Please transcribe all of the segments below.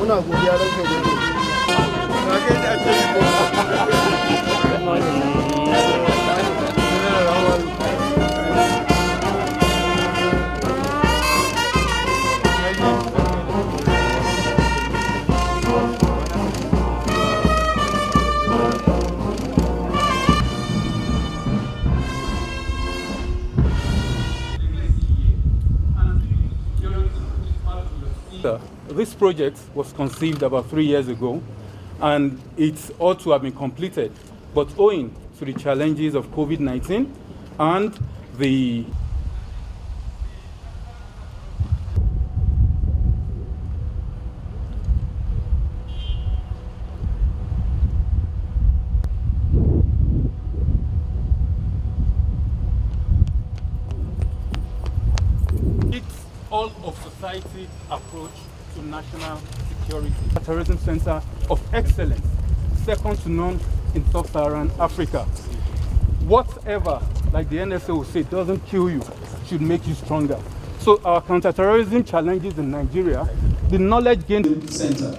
muna godiya da kai da This project was conceived about 3 years ago, and it ought to have been completed, but owing to the challenges of COVID-19 and the all of society approach to national security. A terrorism center of excellence, second to none in sub-Saharan Africa. Whatever, like the NSA will say, doesn't kill you, should make you stronger. So our counterterrorism challenges in Nigeria, the knowledge gained center.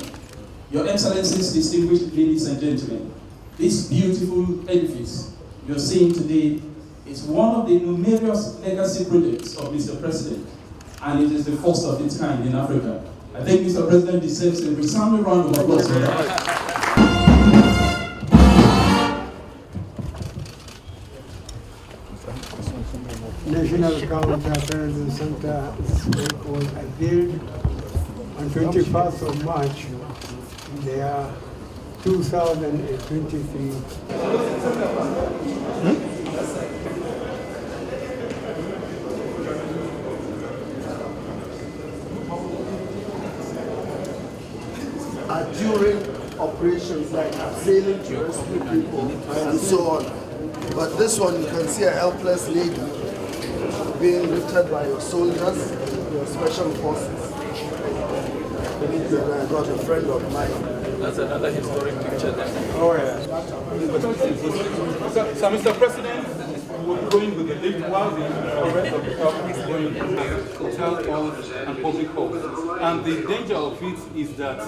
Your Excellencies, distinguished ladies and gentlemen, this beautiful edifice you're seeing today is one of the numerous legacy projects of Mr. President, and it is the first of its kind in Africa. I think Mr. President deserves a resounding round of applause for that. National Counterterrorism Center was unveiled on 21st of March. They are 2023. During operations like sailing to rescue people and so on. But this one, you can see a helpless lady being lifted by your soldiers, your special forces. And I got a friend of mine. That's another historic picture there. Oh yeah. So Mr. President, we're going with the lift while the rest of the public is going with hotel calls and public calls. And the danger of it is that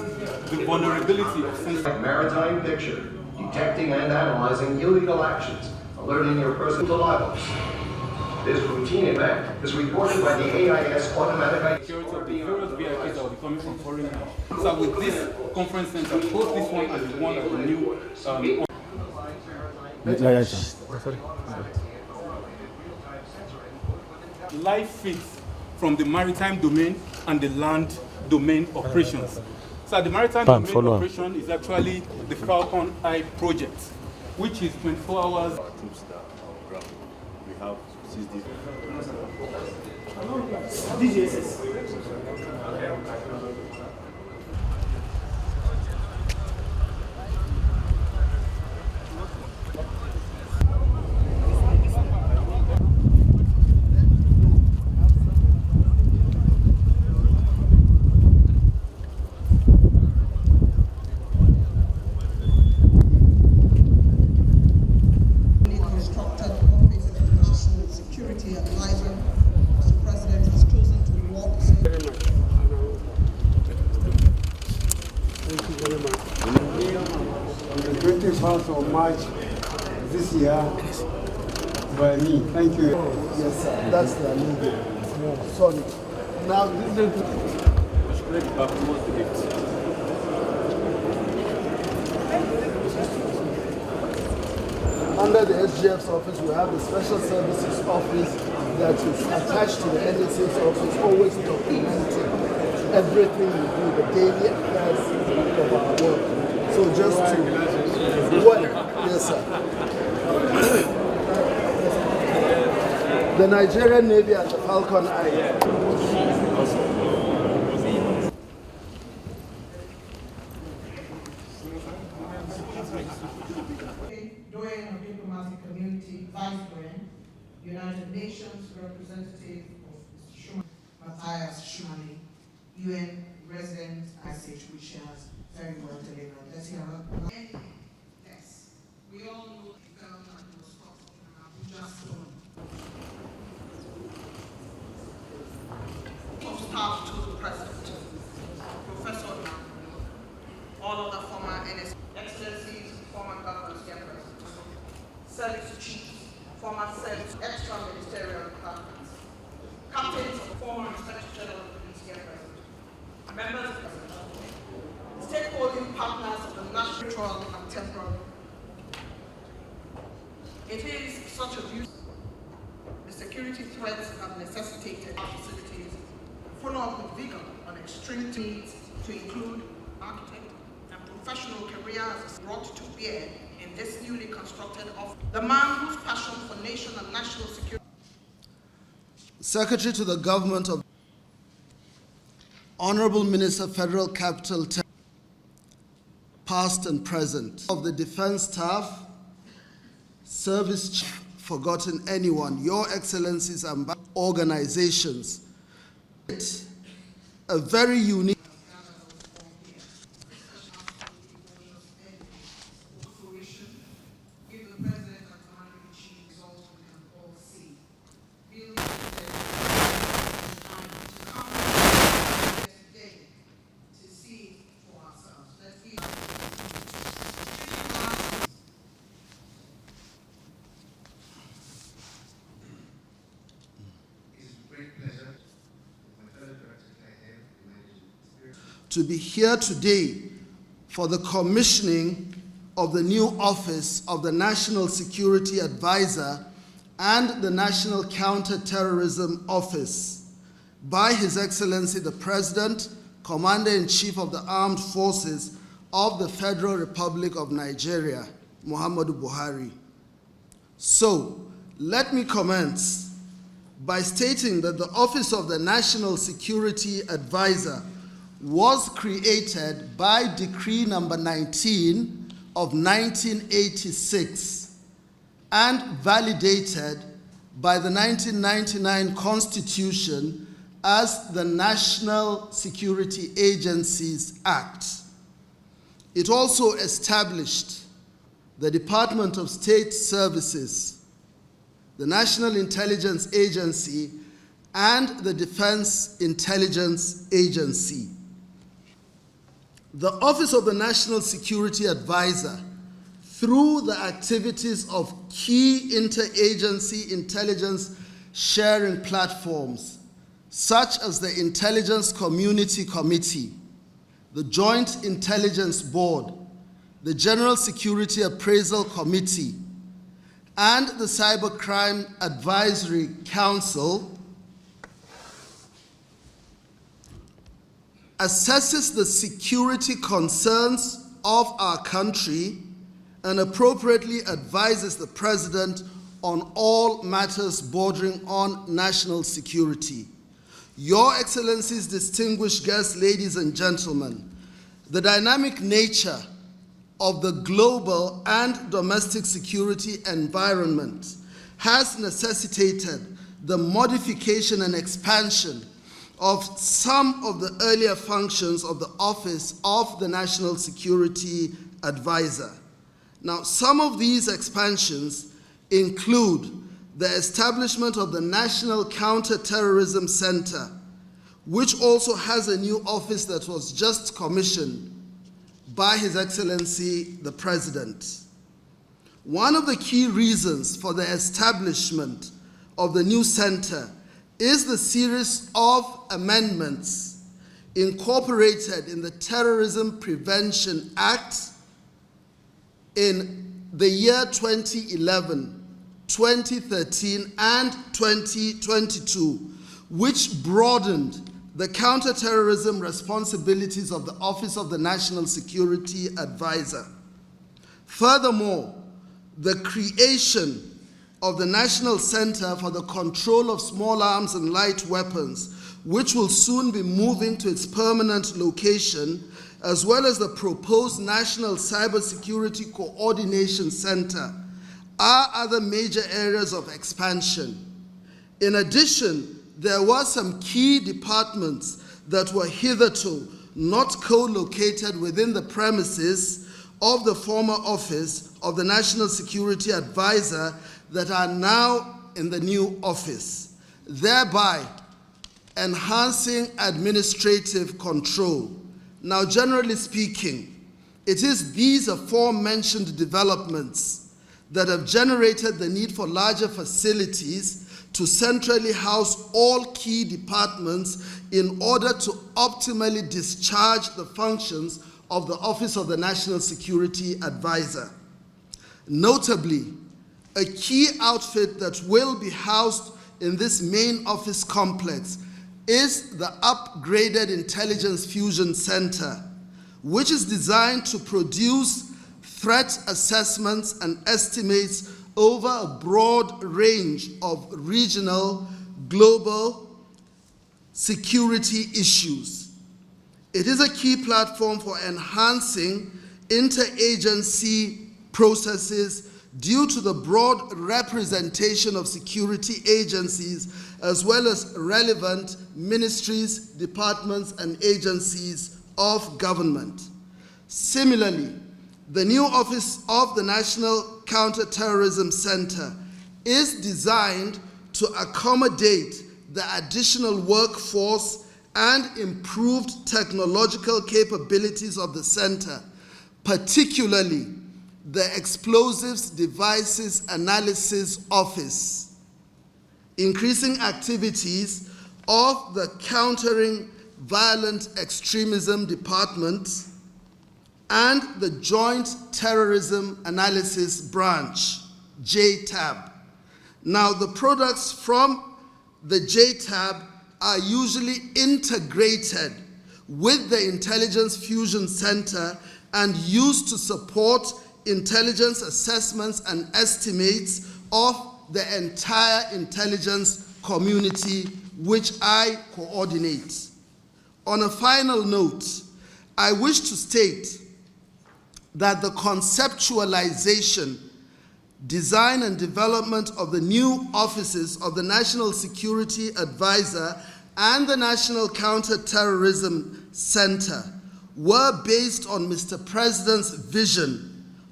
the vulnerability of sensitive maritime picture, detecting and analyzing illegal actions, alerting your person to liabilities. This routine event is reported by the AIS automatic security of the various VIPs that will be coming from foreign countries. So with this conference center, both this one and the one at the new live feeds from the maritime domain and the land domain operations. So the maritime domain operation is actually the Falcon Eye project, which is 24 hours. We have 60. DGSS. On the 21st of March this year, by me. Thank you. Yes, sir. That's the movie. Sorry. Now, under the SGF's office, we have the Special Services Office that is attached to the NSA's office, always documenting everything we do, the daily affairs of our work. So just to, what? Yes, sir. The Nigerian Navy and the Falcon Eye. Doyen of Diplomatic Community, Vice President, United Nations Representative of Mr. Matthias Shumani, UN Resident message, which has very well delivered. Let's hear it. Yes, we all know the government was stopped from Abuja Stone. Of staff to the President, Professor all other former NS Excellencies, former governors, service chiefs, former service extra-ministerial departments, captains of former Inspector General of Police here present, members of the stakeholding partners of the national and temporal. It is such abuse. The security threats have necessitated our facilities follow up with vigor on extreme needs to include architect and professional careers brought to bear in this newly constructed office. The man whose passion for nation and national security. Secretary to the Government of Honorable Minister, Federal Capital, past and present, of the Defense Staff, Service Chief, forgotten anyone, Your Excellencies and organizations, a very unique to be here today for the commissioning of the new office of the National Security Advisor and the National Counter-Terrorism Office by His Excellency the President, Commander-in-Chief of the Armed Forces of the Federal Republic of Nigeria, Muhammadu Buhari. So, let me commence by stating that the Office of the National Security Advisor was created by Decree number 19 of 1986 and validated by the 1999 Constitution as the National Security Agencies Act. It also established the Department of State Services, the National Intelligence Agency, and the Defense Intelligence Agency. The Office of the National Security Advisor, through the activities of key interagency intelligence sharing platforms, such as the Intelligence Community Committee, the Joint Intelligence Board, the General Security Appraisal Committee, and the Cybercrime Advisory Council, assesses the security concerns of our country and appropriately advises the President on all matters bordering on national security. Your Excellencies, distinguished guests, ladies and gentlemen, the dynamic nature of the global and domestic security environment has necessitated the modification and expansion of some of the earlier functions of the Office of the National Security Advisor. Now, some of these expansions include the establishment of the National Counter-Terrorism Center, which also has a new office that was just commissioned by His Excellency the President. One of the key reasons for the establishment of the new center is the series of amendments incorporated in the Terrorism Prevention Act in the year 2011, 2013, and 2022, which broadened the counterterrorism responsibilities of the Office of the National Security Advisor. Furthermore, the creation of the National Center for the Control of Small Arms and Light Weapons, which will soon be moving to its permanent location, as well as the proposed National Cybersecurity Coordination Center, are other major areas of expansion. In addition, there were some key departments that were hitherto not co-located within the premises of the former Office of the National Security Advisor that are now in the new office, thereby enhancing administrative control. Now, generally speaking, It is these aforementioned developments that have generated the need for larger facilities to centrally house all key departments in order to optimally discharge the functions of the Office of the National Security Advisor. Notably, a key outfit that will be housed in this main office complex is the upgraded Intelligence Fusion Center, which is designed to produce threat assessments and estimates over a broad range of regional, global security issues. It is a key platform for enhancing interagency processes due to the broad representation of security agencies as well as relevant ministries, departments, and agencies of government. Similarly, the new Office of the National Counter-Terrorism Center is designed to accommodate the additional workforce and improved technological capabilities of the center, particularly the Explosives Devices Analysis Office, increasing activities of the Countering Violent Extremism Department, and the Joint Terrorism Analysis Branch, JTAB. Now, the products from the JTAB are usually integrated with the Intelligence Fusion Center and used to support intelligence assessments and estimates of the entire intelligence community, which I coordinate. On a final note, I wish to state that the conceptualization, design, and development of the new offices of the National Security Advisor and the National Counter-Terrorism Center were based on Mr. President's vision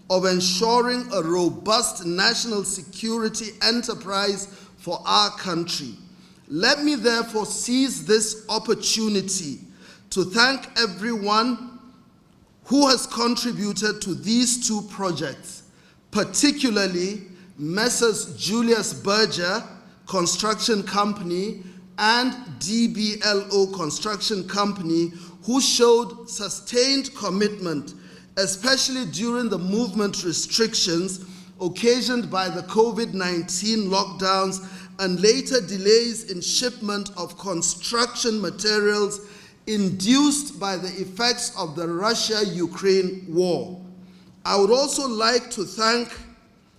of ensuring a robust national security enterprise for our country. Let me therefore seize this opportunity to thank everyone who has contributed to these two projects, particularly Messrs. Julius Berger Construction Company and DBLO Construction Company, who showed sustained commitment, especially during the movement restrictions occasioned by the COVID-19 lockdowns and later delays in shipment of construction materials induced by the effects of the Russia-Ukraine war. I would also like to thank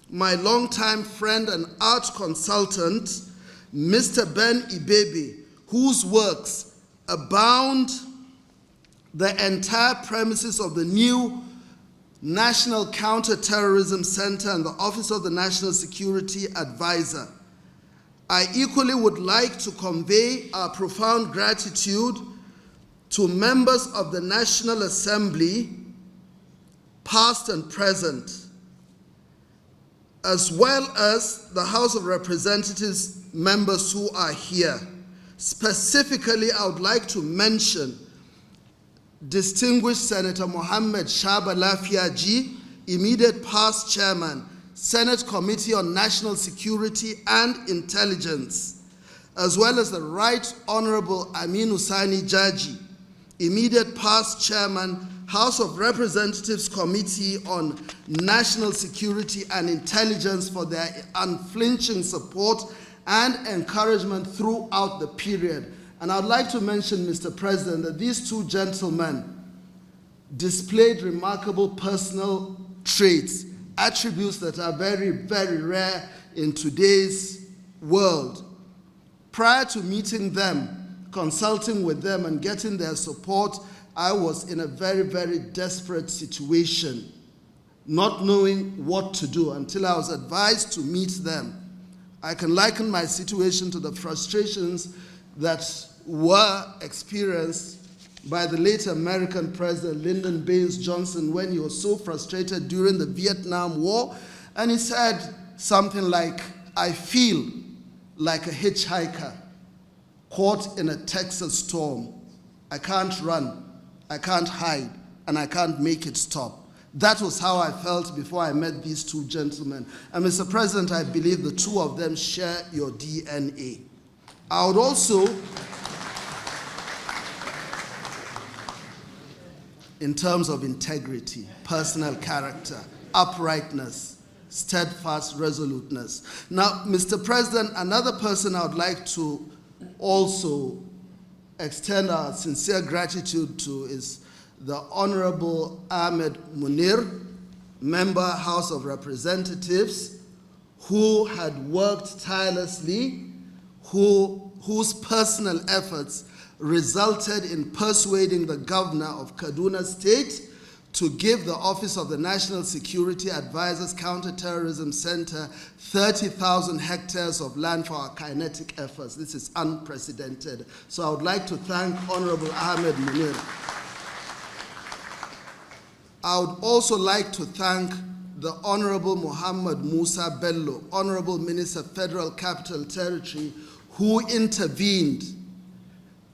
my longtime friend and art consultant, Mr. Ben Ibebe, whose works abound the entire premises of the new National Counter-Terrorism Center and the Office of the National Security Advisor. I equally would like to convey our profound gratitude to members of the National Assembly, past and present, as well as the House of Representatives members who are here. Specifically, I would like to mention distinguished Senator Mohammed Shaba Lafiaji, immediate past chairman, Senate Committee on National Security and Intelligence, as well as the Right Honorable Amin Hussaini Jaji, immediate past chairman, House of Representatives Committee on National Security and Intelligence, for their unflinching support and encouragement throughout the period. And I'd like to mention, Mr. President, that these two gentlemen displayed remarkable personal traits, attributes that are very, very rare in today's world. Prior to meeting them, consulting with them, and getting their support, I was in a very, very desperate situation, not knowing what to do until I was advised to meet them. I can liken my situation to the frustrations that were experienced by the late American President Lyndon Baines Johnson when he was so frustrated during the Vietnam War, and he said something like, "I feel like a hitchhiker caught in a Texas storm. I can't run, I can't hide, and I can't make it stop." That was how I felt before I met these two gentlemen. And Mr. President, I believe the two of them share your DNA. I would also, in terms of integrity, personal character, uprightness, steadfast resoluteness. Now, Mr. President, another person I would like to also extend our sincere gratitude to is the Honorable Ahmed Munir, Member, House of Representatives, who had worked tirelessly, whose personal efforts resulted in persuading the governor of Kaduna State to give the Office of the National Security Advisor's Counterterrorism Center 30,000 hectares of land for our kinetic efforts. This is unprecedented. So I would like to thank Honorable Ahmed Munir. I would also like to thank the Honorable Muhammad Musa Bello, Honorable Minister, Federal Capital Territory, who intervened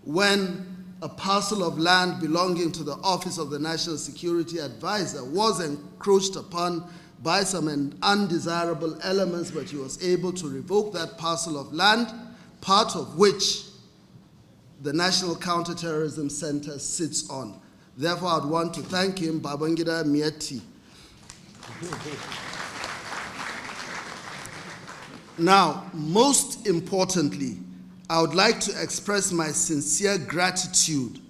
when a parcel of land belonging to the Office of the National Security Advisor was encroached upon by some undesirable elements, but he was able to revoke that parcel of land, part of which the National Counterterrorism Center sits on. Therefore, I'd want to thank him, Babangida Mieti. Now, most importantly, I would like to express my sincere gratitude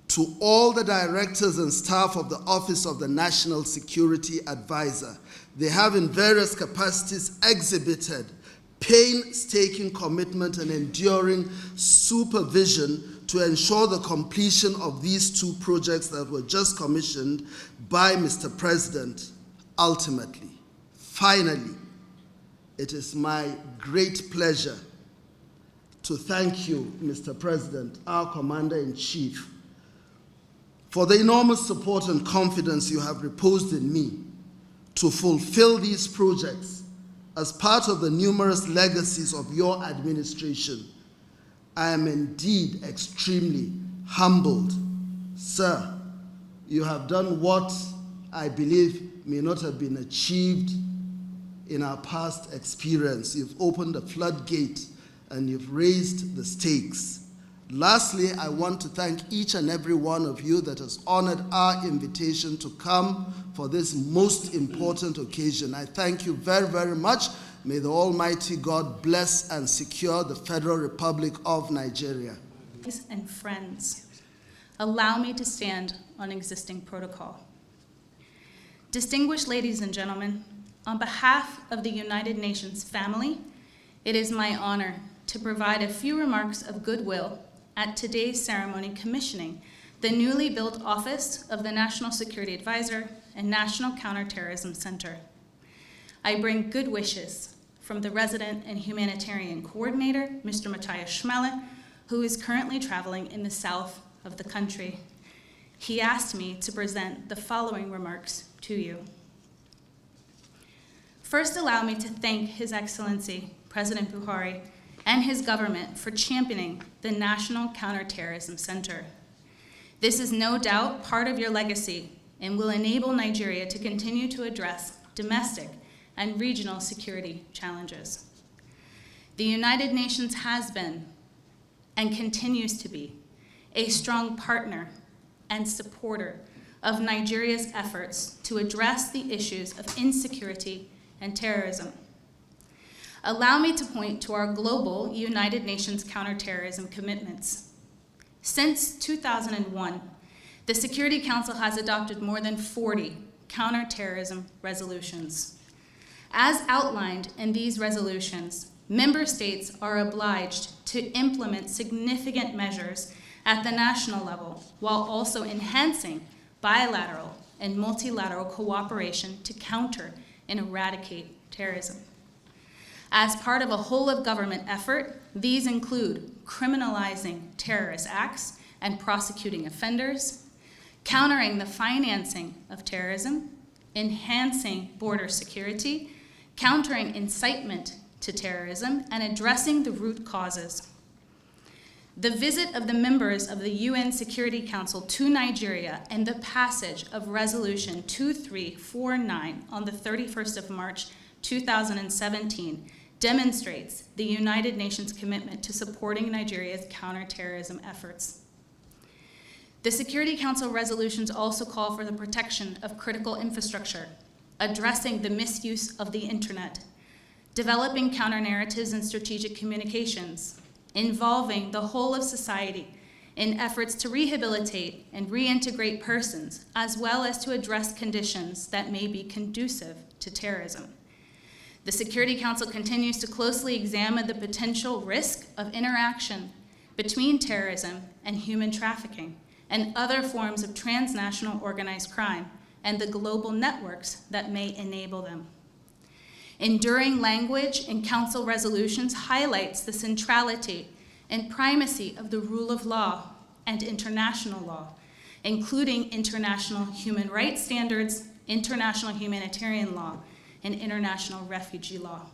to all the directors and staff of the Office of the National Security Advisor. They have in various capacities exhibited painstaking commitment and enduring supervision to ensure the completion of these two projects that were just commissioned by Mr. President. Ultimately, finally, it is my great pleasure to thank you, Mr. President, our Commander-in-Chief, for the enormous support and confidence you have reposed in me to fulfill these projects as part of the numerous legacies of your administration. I am indeed extremely humbled. Sir, you have done what I believe may not have been achieved in our past experience. You've opened a floodgate and you've raised the stakes. Lastly, I want to thank each and every one of you that has honored our invitation to come for this most important occasion. I thank you very, very much. May the Almighty God bless and secure the Federal Republic of Nigeria. And friends, allow me to stand on existing protocol. Distinguished ladies and gentlemen, on behalf of the United Nations family, it is my honor to provide a few remarks of goodwill at today's ceremony commissioning the newly built Office of the National Security Advisor and National Counterterrorism Center. I bring good wishes from the Resident and Humanitarian Coordinator, Mr. Matthias Schmelle, who is currently traveling in the south of the country. He asked me to present the following remarks to you. First, allow me to thank His Excellency, President Buhari, and his government for championing the National Counterterrorism Center. This is no doubt part of your legacy and will enable Nigeria to continue to address domestic and regional security challenges. The United Nations has been and continues to be a strong partner and supporter of Nigeria's efforts to address the issues of insecurity and terrorism. Allow me to point to our global United Nations counterterrorism commitments. Since 2001, the Security Council has adopted more than 40 counterterrorism resolutions. As outlined in these resolutions, member states are obliged to implement significant measures at the national level while also enhancing bilateral and multilateral cooperation to counter and eradicate terrorism. As part of a whole-of-government effort, these include criminalizing terrorist acts and prosecuting offenders, countering the financing of terrorism, enhancing border security, countering incitement to terrorism, and addressing the root causes. The visit of the members of the UN Security Council to Nigeria and the passage of Resolution 2349 on the 31st of March 2017 demonstrates the United Nations commitment to supporting Nigeria's counterterrorism efforts. The Security Council resolutions also call for the protection of critical infrastructure, addressing the misuse of the internet, developing counter-narratives and strategic communications, involving the whole of society in efforts to rehabilitate and reintegrate persons, as well as to address conditions that may be conducive to terrorism. The Security Council continues to closely examine the potential risk of interaction between terrorism and human trafficking and other forms of transnational organized crime and the global networks that may enable them. Enduring language in Council resolutions highlights the centrality and primacy of the rule of law and international law, including international human rights standards, international humanitarian law, and international refugee law.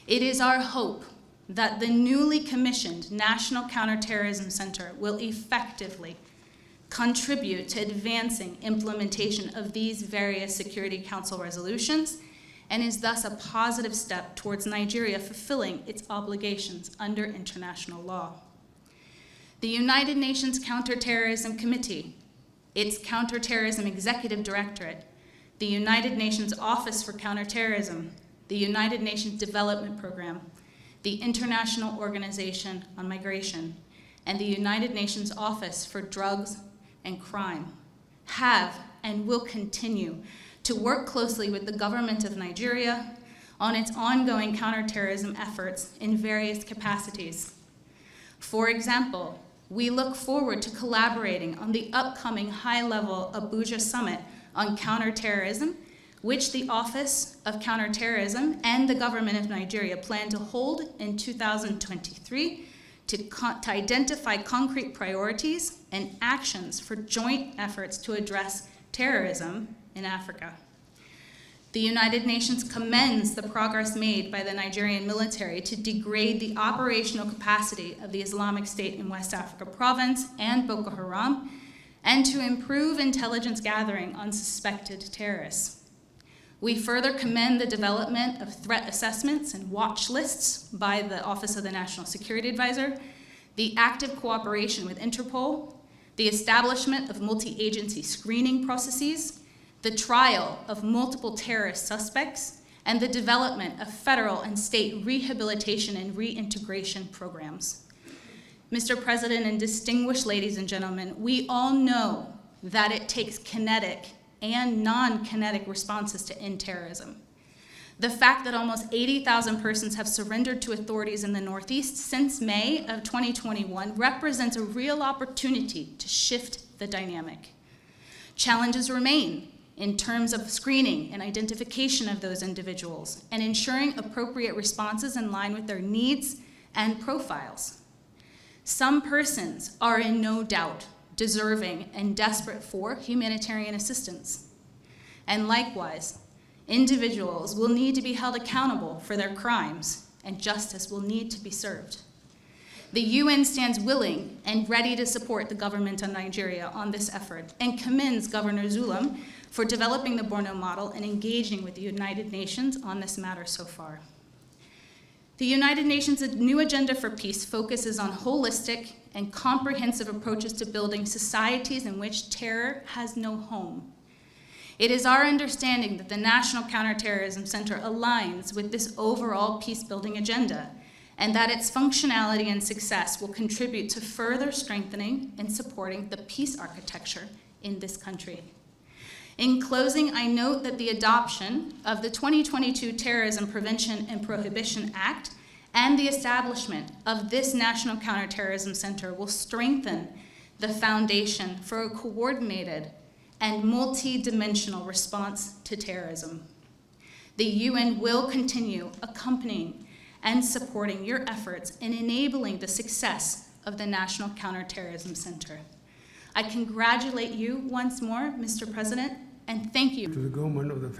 It is our hope that the newly commissioned National Counterterrorism Center will effectively contribute to advancing implementation of these various Security Council resolutions and is thus a positive step towards Nigeria fulfilling its obligations under international law. The United Nations Counterterrorism Committee, its Counterterrorism Executive Directorate, the United Nations Office for Counterterrorism, the United Nations Development Program, the International Organization on Migration, and the United Nations Office for Drugs and Crime have and will continue to work closely with the government of Nigeria on its ongoing counterterrorism efforts in various capacities. For example, we look forward to collaborating on the upcoming high-level Abuja Summit on counterterrorism, which the Office of Counterterrorism and the government of Nigeria plan to hold in 2023 to identify concrete priorities and actions for joint efforts to address terrorism in Africa. The United Nations commends the progress made by the Nigerian military to degrade the operational capacity of the Islamic State in West Africa Province and Boko Haram, and to improve intelligence gathering on suspected terrorists. We further commend the development of threat assessments and watch lists by the Office of the National Security Advisor, the active cooperation with Interpol, the establishment of multi-agency screening processes, the trial of multiple terrorist suspects, and the development of federal and state rehabilitation and reintegration programs. Mr. President and distinguished ladies and gentlemen, we all know that it takes kinetic and non-kinetic responses to end terrorism. The fact that almost 80,000 persons have surrendered to authorities in the Northeast since May of 2021 represents a real opportunity to shift the dynamic. Challenges remain in terms of screening and identification of those individuals and ensuring appropriate responses in line with their needs and profiles. Some persons are in no doubt deserving and desperate for humanitarian assistance. And likewise, individuals will need to be held accountable for their crimes, and justice will need to be served. The UN stands willing and ready to support the government of Nigeria on this effort and commends Governor Zulum for developing the Borno model and engaging with the United Nations on this matter so far. The United Nations' new agenda for peace focuses on holistic and comprehensive approaches to building societies in which terror has no home. It is our understanding that the National Counterterrorism Center aligns with this overall peace-building agenda, and that its functionality and success will contribute to further strengthening and supporting the peace architecture in this country. In closing, I note that the adoption of the 2022 Terrorism Prevention and Prohibition Act and the establishment of this National Counterterrorism Center will strengthen the foundation for a coordinated and multi-dimensional response to terrorism. The UN will continue accompanying and supporting your efforts in enabling the success of the National Counterterrorism Center. I congratulate you once more, Mr. President, and thank you. To the government of the